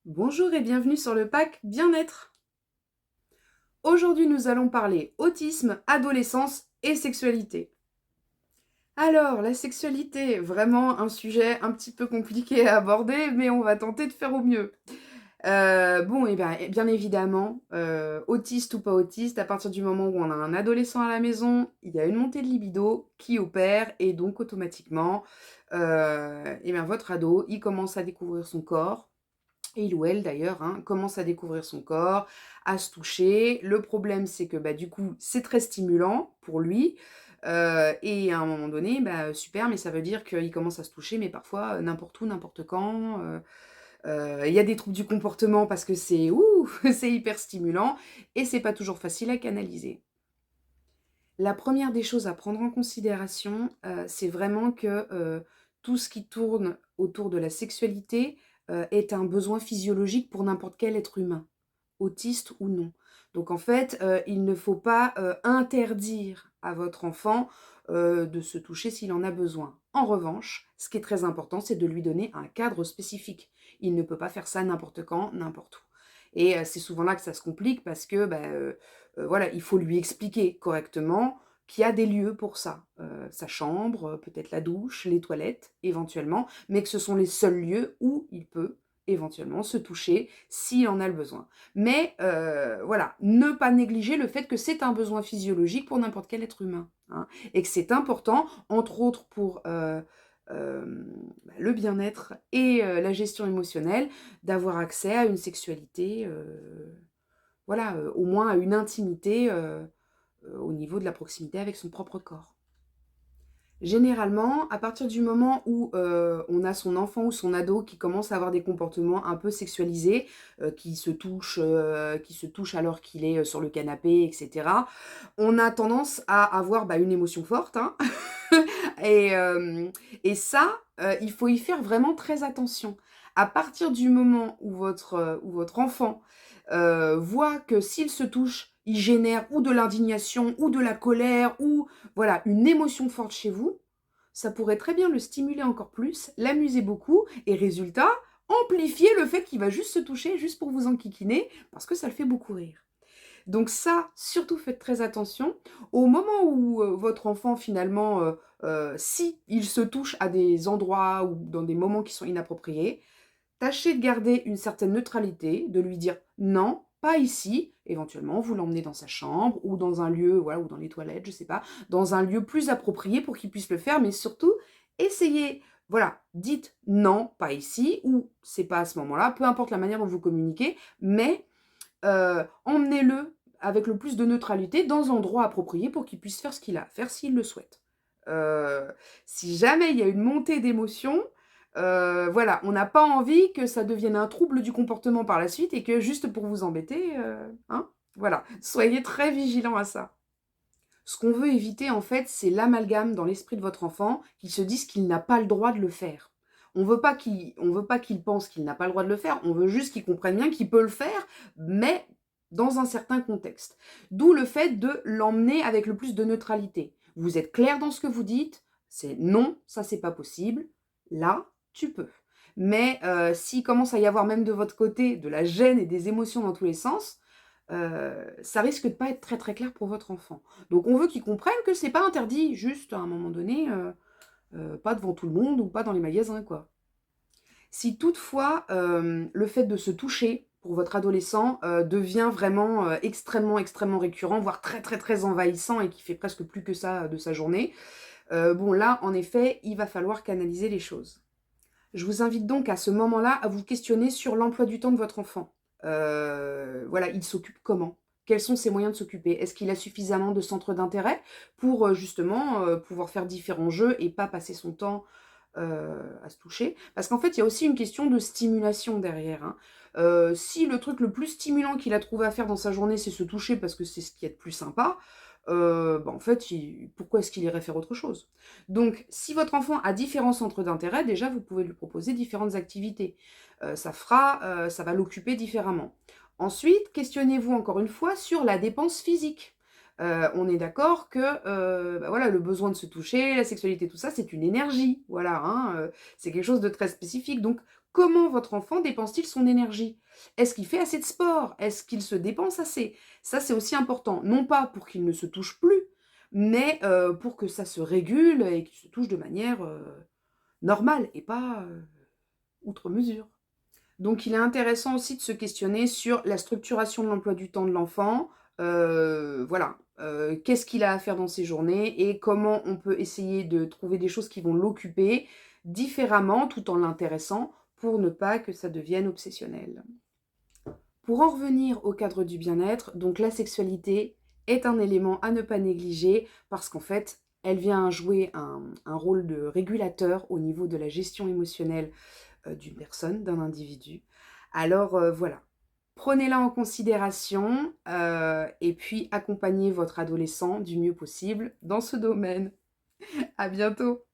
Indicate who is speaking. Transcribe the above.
Speaker 1: Bonjour et bienvenue sur le pack Bien-être. Aujourd'hui, nous allons parler autisme, adolescence et sexualité. Alors, la sexualité, vraiment un sujet un petit peu compliqué à aborder, mais on va tenter de faire au mieux. Bon, et bien évidemment, autiste ou pas autiste, à partir du moment où on a un adolescent à la maison, il y a une montée de libido qui opère et donc automatiquement, votre ado, il commence à découvrir son corps. Et il ou elle d'ailleurs, hein, commence à découvrir son corps, à se toucher. Le problème, c'est que du coup, c'est très stimulant pour lui. Et à un moment donné, super, mais ça veut dire qu'il commence à se toucher, mais parfois n'importe où, n'importe quand. Il y a des troubles du comportement parce que c'est c'est hyper stimulant et c'est pas toujours facile à canaliser. La première des choses à prendre en considération, c'est vraiment que, tout ce qui tourne autour de la sexualité, est un besoin physiologique pour n'importe quel être humain, autiste ou non. Donc en fait, il ne faut pas, interdire à votre enfant, de se toucher s'il en a besoin. En revanche, ce qui est très important, c'est de lui donner un cadre spécifique. Il ne peut pas faire ça n'importe quand, n'importe où. Et c'est souvent là que ça se complique parce que, voilà, il faut lui expliquer correctement qu'il y a des lieux pour ça. Sa chambre, peut-être la douche, les toilettes éventuellement, mais que ce sont les seuls lieux où il peut éventuellement se toucher s'il en a le besoin. Mais voilà, ne pas négliger le fait que c'est un besoin physiologique pour n'importe quel être humain, hein, et que c'est important, entre autres pour le bien-être et la gestion émotionnelle, d'avoir accès à une sexualité, voilà, au moins à une intimité au niveau de la proximité avec son propre corps. Généralement, à partir du moment où, on a son enfant ou son ado qui commence à avoir des comportements un peu sexualisés, qui se touche alors qu'il est, sur le canapé et cetera, on a tendance à avoir, une émotion forte, hein. et hem et ça, il faut y faire vraiment très attention. À partir du moment où votre enfant, voit que s'il se touche, il génère ou de l'indignation ou de la colère ou voilà, une émotion forte chez vous, ça pourrait très bien le stimuler encore plus, l'amuser beaucoup et résultat, amplifier le fait qu'il va juste se toucher, juste pour vous enquiquiner, parce que ça le fait beaucoup rire. Donc ça, surtout faites très attention. Au moment où, votre enfant finalement, si il se touche à des endroits ou dans des moments qui sont inappropriés, tâchez de garder une certaine neutralité, de lui dire: «Non, pas ici». Éventuellement, vous l'emmenez dans sa chambre ou dans un lieu, voilà, ou dans les toilettes, je sais pas, dans un lieu plus approprié pour qu'il puisse le faire, mais surtout, essayez, voilà, dites: «Non, pas ici» ou «C'est pas à ce moment-là», peu importe la manière dont vous communiquez, mais emmenez-le avec le plus de neutralité dans un endroit approprié pour qu'il puisse faire ce qu'il a à faire s'il le souhaite. Heu, Si jamais il y a une montée d'émotions, voilà, on n'a pas envie que ça devienne un trouble du comportement par la suite et que juste pour vous embêter, hein? Voilà, soyez très vigilants à ça. Ce qu'on veut éviter, en fait, c'est l'amalgame dans l'esprit de votre enfant, qu'il se dise qu'il n'a pas le droit de le faire. On veut pas qu'il pense qu'il n'a pas le droit de le faire, on veut juste qu'il comprenne bien qu'il peut le faire, mais dans un certain contexte. D'où le fait de l'emmener avec le plus de neutralité. Vous êtes clair dans ce que vous dites, c'est non, ça c'est pas possible, là, tu peux. Mais s'il commence à y avoir même de votre côté de la gêne et des émotions dans tous les sens, ça risque de pas être très, très clair pour votre enfant. Donc on veut qu'il comprenne que c'est pas interdit, juste à un moment donné, pas devant tout le monde ou pas dans les magasins, quoi. Si toutefois, le fait de se toucher pour votre adolescent, devient vraiment, extrêmement, extrêmement récurrent, voire très, très, très envahissant et qui fait presque plus que ça, de sa journée, bon là, en effet, il va falloir canaliser les choses. Je vous invite donc à ce moment-là à vous questionner sur l'emploi du temps de votre enfant. Voilà, il s'occupe comment? Quels sont ses moyens de s'occuper? Est-ce qu'il a suffisamment de centres d'intérêt pour, justement, pouvoir faire différents jeux et pas passer son temps, à se toucher? Parce qu'en fait, il y a aussi une question de stimulation derrière, hein. Si le truc le plus stimulant qu'il a trouvé à faire dans sa journée, c'est se toucher parce que c'est ce qu'il y a de plus sympa, en fait, il pourquoi est-ce qu'il irait faire autre chose? Donc, si votre enfant a différents centres d'intérêt, déjà, vous pouvez lui proposer différentes activités. Ça va l'occuper différemment. Ensuite, questionnez-vous encore une fois sur la dépense physique. On est d'accord que, voilà, le besoin de se toucher, la sexualité, tout ça, c'est une énergie, voilà, hein, c'est quelque chose de très spécifique. Donc, Comment votre enfant dépense-t-il son énergie? Est-ce qu'il fait assez de sport? Est-ce qu'il se dépense assez? Ça, c'est aussi important. Non pas pour qu'il ne se touche plus, mais pour que ça se régule et qu'il se touche de manière, normale et pas, outre mesure. Donc il est intéressant aussi de se questionner sur la structuration de l'emploi du temps de l'enfant. Voilà, qu'est-ce qu'il a à faire dans ses journées et comment on peut essayer de trouver des choses qui vont l'occuper différemment, tout en l'intéressant, pour ne pas que ça devienne obsessionnel. Pour en revenir au cadre du bien-être, donc la sexualité est un élément à ne pas négliger parce qu'en fait, elle vient jouer un rôle de régulateur au niveau de la gestion émotionnelle d'une personne, d'un individu. Alors voilà, prenez-la en considération et puis accompagnez votre adolescent du mieux possible dans ce domaine. À bientôt.